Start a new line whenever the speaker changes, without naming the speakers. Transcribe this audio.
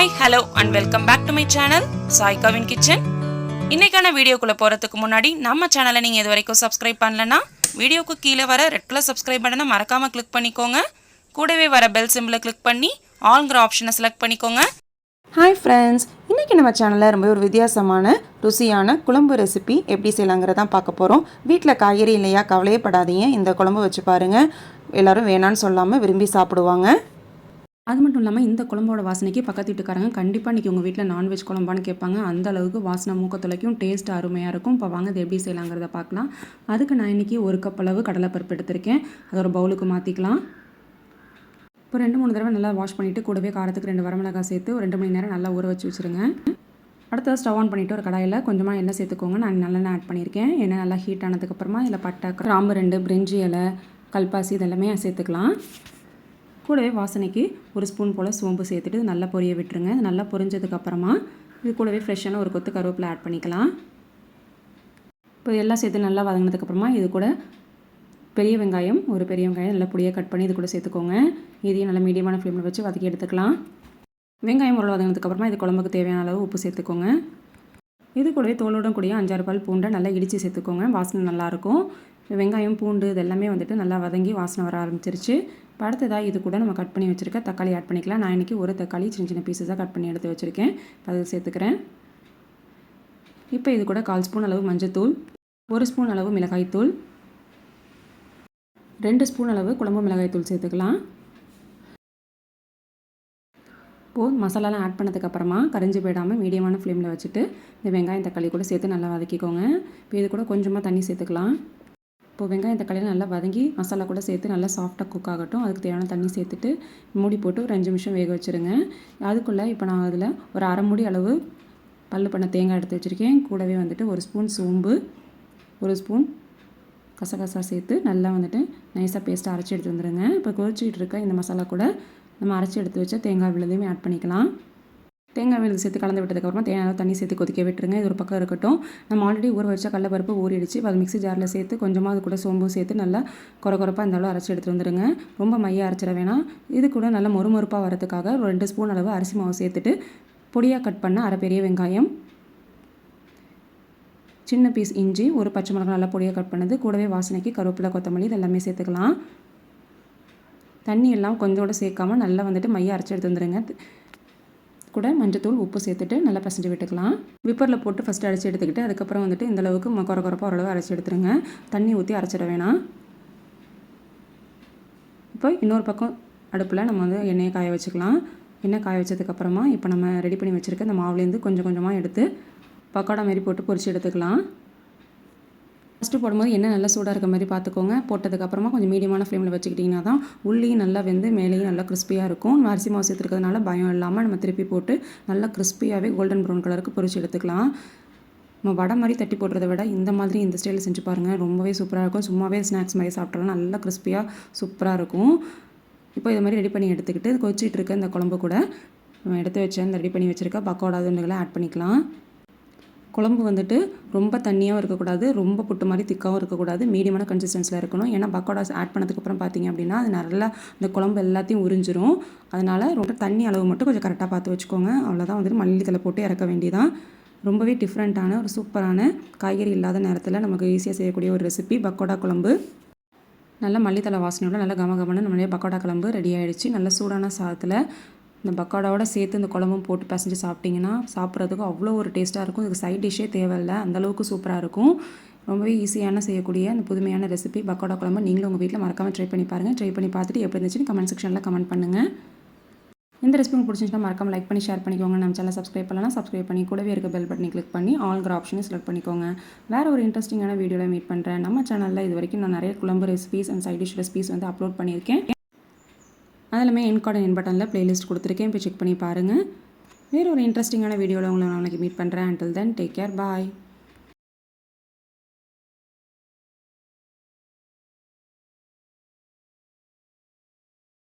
Hi hello and welcome back to my channel சாய்காவின் கிச்சன். இன்றைக்கான வீடியோக்குள்ளே போகிறதுக்கு முன்னாடி நம்ம சேனலை நீங்கள் இது வரைக்கும் சப்ஸ்கிரைப் பண்ணலன்னா வீடியோக்கு கீழே வர ரெட் கலர் சப்ஸ்கிரைப் பட்டனை மறக்காமல் கிளிக் பண்ணிக்கோங்க. கூடவே வர பெல் சிம்பிளை கிளிக் பண்ணி ஆல்ங்கிற ஆப்ஷனை செலக்ட் பண்ணிக்கோங்க.
ஹாய் ஃப்ரெண்ட்ஸ், இன்றைக்கி நம்ம சேனலில் ரொம்ப ஒரு வித்தியாசமான ருசியான குழம்பு ரெசிபி எப்படி செய்யலாங்கிறதான் பார்க்க போகிறோம். வீட்டில் காய்கறி இல்லையா, கவலையே படாதீங்க, இந்த குழம்பு வச்சு பாருங்கள். எல்லோரும் வேணான்னு சொல்லாமல் விரும்பி சாப்பிடுவாங்க.
அது மட்டும் இல்லாமல் இந்த குழம்போட வாசனைக்கு பக்கத்து வீட்டுக்காரங்க கண்டிப்பாக இன்றைக்கி உங்கள் வீட்டில் நான்வெஜ் குழம்பான்னு கேட்பாங்க. அந்த அளவுக்கு வாசனை மூக்க துளைக்கும், டேஸ்ட் அருமையாக இருக்கும். இப்போ வாங்க இது எப்படி செய்யலாங்கிறத பார்க்கலாம். அதுக்கு நான் இன்றைக்கி 1 கப் அளவு கடலைப்பருப்பு எடுத்திருக்கேன். அதை ஒரு பவுலுக்கு மாற்றிக்கலாம். இப்போ 2-3 தடவை நல்லா வாஷ் பண்ணிவிட்டு கூடவே காரத்துக்கு 2 வரமிளகாய் சேர்த்து ஒரு 2 மணி நேரம் நல்லா ஊற வச்சு வச்சுருங்க. அடுத்தது ஸ்டவ் ஆன் பண்ணிவிட்டு ஒரு கடாயில் கொஞ்சமாக எண்ணெய் சேர்த்துக்கோங்க. நான் நல்லெண்ணெய் ஆட் பண்ணியிருக்கேன். எண்ணெய் நல்லா ஹீட் ஆனதுக்கப்புறமா இதில் பட்டை, கிராம்பு 2, பிரிஞ்சி இலை, கல்பாசி இதெல்லாமே சேர்த்துக்கலாம். கூடவே வாசனைக்கு 1 ஸ்பூன் போல் சோம்பு சேர்த்துட்டு நல்லா பொரிய விட்டுருங்க. நல்லா பொரிஞ்சதுக்கப்புறமா இது கூடவே ஃப்ரெஷ்ஷான ஒரு கொத்து கருவேப்பிலை ஆட் பண்ணிக்கலாம். இப்போ எல்லாம் சேர்த்து நல்லா வதங்கினதுக்கப்புறமா இது கூட பெரிய வெங்காயம், ஒரு பெரிய வெங்காயம் நல்லா பொடியாக கட் பண்ணி இது கூட சேர்த்துக்கோங்க. இதையும் நல்லா மீடியமான ஃப்ளேமில் வச்சு வதக்கி எடுத்துக்கலாம். வெங்காயம் ஒரு வதங்கினதுக்கப்புறமா இது குழம்புக்கு தேவையான அளவு உப்பு சேர்த்துக்கோங்க. இது கூடவே தோலுடன் கூடிய 5-6 பல் பூண்டை நல்லா இடித்து சேர்த்துக்கோங்க. வாசனை நல்லாயிருக்கும். வெங்காயம், பூண்டு இதெல்லாமே வந்துட்டு நல்லா வதங்கி வாசனை வர ஆரம்பிச்சிருச்சு. இப்போ அடுத்ததாக இது கூட நம்ம கட் பண்ணி வச்சுருக்க தக்காளி ஆட் பண்ணிக்கலாம். நான் இன்றைக்கி ஒரு தக்காளி சின்ன சின்ன பீஸஸாக கட் பண்ணி எடுத்து வச்சுருக்கேன். அதை சேர்த்துக்கிறேன். இப்போ இது கூட 1/4 ஸ்பூன் அளவு மஞ்சள்தூள், 1 ஸ்பூன் அளவு மிளகாய்த்தூள், 2 ஸ்பூன் அளவு குழம்பு மிளகாய்த்தூள் சேர்த்துக்கலாம். இப்போது மசாலாலாம் ஆட் பண்ணதுக்கப்புறமா கரைஞ்சி போயிடாமல் மீடியமான ஃப்ளேமில் வச்சுட்டு இந்த வெங்காயம் தக்காளி கூட சேர்த்து நல்லா வதக்கிக்கோங்க. இப்போ இது கூட கொஞ்சமாக தண்ணி சேர்த்துக்கலாம். இப்போது வெங்காயம் தக்காளியெலாம் நல்லா வதங்கி மசாலா கூட சேர்த்து நல்லா சாஃப்டாக குக் ஆகட்டும். அதுக்கு தேவையான தண்ணி சேர்த்துட்டு மூடி போட்டு ஒரு 5 நிமிஷம் வேக வச்சுருங்க. அதுக்குள்ளே இப்போ நான் அதில் ஒரு அரை மூடி அளவு பல்லு பண்ண தேங்காய் எடுத்து வச்சுருக்கேன். கூடவே வந்துட்டு 1 ஸ்பூன் சோம்பு, 1 ஸ்பூன் கசகசா சேர்த்து நல்லா வந்துட்டு நைஸாக பேஸ்ட்டாக அரைச்சி எடுத்து வந்துடுங்க. இப்போ கொதிச்சிக்கிட்டு இருக்க இந்த மசாலா கூட நம்ம அரைச்சி எடுத்து வச்ச தேங்காய் விழுதையுமே ஆட் பண்ணிக்கலாம். தேங்காய் விழுது சேர்த்து கலந்து விட்டதுக்கப்புறமா தேங்காய் தண்ணி சேர்த்து கொதிக்க விட்டுருங்க. இது ஒரு பக்கம் இருக்கட்டும். நம்ம ஆல்ரெடி ஊற வச்ச கடலைப்பருப்பு ஊறிடுச்சு. அது மிக்ஸி ஜாரில் சேர்த்து கொஞ்சமாக அது கூட சோம்பு சேர்த்து நல்லா கொரப்பாக இந்த அளவு அரைச்சி எடுத்து வந்துடுங்க. ரொம்ப மையாக அரைச்சிட வேணாம். இது கூட நல்லா மொறுமொறுப்பாக வரதுக்காக ஒரு 2 ஸ்பூன் அளவு அரிசி மாவு சேர்த்துட்டு பொடியாக கட் பண்ண அரை பெரிய வெங்காயம், சின்ன பீஸ் இஞ்சி, ஒரு பச்சை மிளகாய் நல்லா பொடியாக கட் பண்ணது, கூடவே வாசனைக்கு கருவேப்பிலை, கொத்தமல்லி இதெல்லாமே சேர்த்துக்கலாம். தண்ணி எல்லாம் கொஞ்சோடு சேர்க்காமல் நல்லா வந்துட்டு மையாக அரைச்சி எடுத்து வந்துடுங்க. கூட மஞ்சத்தூள், உப்பு சேர்த்துட்டு நல்லா பசஞ்சு விட்டுக்கலாம். விப்பரில் போட்டு ஃபஸ்ட்டு அரைச்சி எடுத்துக்கிட்டு அதுக்கப்புறம் வந்துட்டு இந்தளவுக்கு கொரப்பாக ஓரளவு அரைச்சி எடுத்துருங்க. தண்ணி ஊற்றி அரைச்சிட வேணாம். இப்போ இன்னொரு பக்கம் அடுப்பில் நம்ம வந்து எண்ணெயை காய வச்சுக்கலாம். எண்ணெய் காய வச்சதுக்கப்புறமா இப்போ நம்ம ரெடி பண்ணி வச்சுருக்க இந்த மாவுலேருந்து கொஞ்சம் கொஞ்சமாக எடுத்து பக்கோடா மாரி போட்டு பொரிச்சு எடுத்துக்கலாம். ஃபஸ்ட்டு போடும்போது எண்ணெய் நல்லா சூடாக இருக்க மாதிரி பார்த்துக்கோங்க. போட்டதுக்கப்புறமா கொஞ்சம் மீடியமான ஃப்ளேமில் வச்சுக்கிட்டிங்கன்னா தான் உள்ளியும் நல்லா வெந்து மேலேயும் நல்லா கிறிஸ்பியாக இருக்கும். அரிசி மாவு சேர்த்துருக்கிறதுனால பயம் இல்லாமல் நம்ம திருப்பி போட்டு நல்லா கிறிஸ்பியாகவே கோல்டன் ப்ரௌன் கலருக்கு பொரிச்சு எடுத்துக்கலாம். நம்ம வடை மாதிரி தட்டி போடுறத விட இந்த மாதிரி இந்த ஸ்டைலில் செஞ்சு பாருங்கள், ரொம்பவே சூப்பராக இருக்கும். சும்மாவே ஸ்நாக்ஸ் மாதிரி சாப்பிட்டாலும் நல்லா கிறிஸ்பியாக சூப்பராக இருக்கும். இப்போ இது மாதிரி ரெடி பண்ணி எடுத்துக்கிட்டு கொதிச்சிட்டு இருக்க இந்த குழம்பு கூட நம்ம எடுத்து வச்ச இந்த ரெடி பண்ணி வச்சுருக்க பக்கோடா துண்டுகளை ஆட் பண்ணிக்கலாம். குழம்பு வந்துட்டு ரொம்ப தண்ணியாகவும் இருக்கக்கூடாது, ரொம்ப புட்டு மாதிரி திக்காகவும் இருக்கக்கூடாது, மீடியமான கன்சிஸ்டன்சியில் இருக்கணும். ஏன்னா பக்கோடாஸ் ஆட் பண்ணதுக்கப்புறம் பார்த்திங்க அப்படின்னா அது நல்லா இந்த குழம்பு எல்லாத்தையும் உறிஞ்சிரும். அதனால் ரொம்ப தண்ணி அளவு மட்டும் கொஞ்சம் கரெக்டாக பார்த்து வச்சுக்கோங்க. அவ்வளோதான் வந்துட்டு மல்லித்தலை போட்டு இறக்க வேண்டியதான். ரொம்பவே டிஃப்ரெண்ட்டான ஒரு சூப்பரான காய்கறி இல்லாத நேரத்தில் நமக்கு ஈஸியாக செய்யக்கூடிய ஒரு ரெசிபி பக்கோடா குழம்பு. நல்லா மல்லித்தலை வாசனையோட நல்லா கமகமன்னு நம்மளே பக்கோடா குழம்பு ரெடி ஆகிடுச்சு. நல்லா சூடான சாதத்தில் இந்த பக்கோடாவோட சேர்த்து இந்த குழம்பும் போட்டு பசஞ்சு சாப்பிட்டிங்கன்னா சாப்பிட்றதுக்கு அவ்வளோ ஒரு டேஸ்ட்டாக இருக்கும். இதுக்கு சைட் டிஷ்ஷே தேவையில்லை, அந்தளவுக்கு சூப்பராக இருக்கும். ரொம்பவே ஈஸியான செய்யக்கூடிய அந்த புதுமையான ரெசிபி பக்கோடா குழம்பு நீங்களும் உங்கள் வீட்டில் மறக்காமல் ட்ரை பண்ணி பாருங்கள். ட்ரை பண்ணி பார்த்துட்டு எப்படி இருந்துச்சுன்னு கமெண்ட் செக்ஷனில் கமெண்ட் பண்ணுங்கள். இந்த ரெசிபி உங்களுக்கு பிடிச்சிருந்துச்சுன்னா மறக்காமல் லைக் பண்ணி ஷேர் பண்ணிக்கோங்க. நம்ம சேனல் சப்ஸ்கிரைப் பண்ணலாம், சப்ஸ்கிரைப் பண்ணி கூடவே இருக்க பெல் பட்டனை கிளிக் பண்ணி ஆல்ங்கிற ஆப்ஷனை செலக்ட் பண்ணிக்கோங்க. வேறு ஒரு இன்ட்ரெஸ்டிங்கான வீடியோவில் மீட் பண்ணுறேன். நம்ம சேனலில் இது வரைக்கும் நான் நிறைய குழம்பு recipes and side dish recipes வந்து அப்லோட் பண்ணியிருக்கேன். அதிலுமே என் கார்டு என் பட்டனில் ப்ளேலிஸ்ட் கொடுத்துருக்கேன், போய் செக் பண்ணி பாருங்கள். வேறு ஒரு இன்ட்ரெஸ்டிங்கான வீடியோவில் உங்களை நான் மீட் பண்ணுறேன். அண்டில் தென் டேக் கேர், பாய்.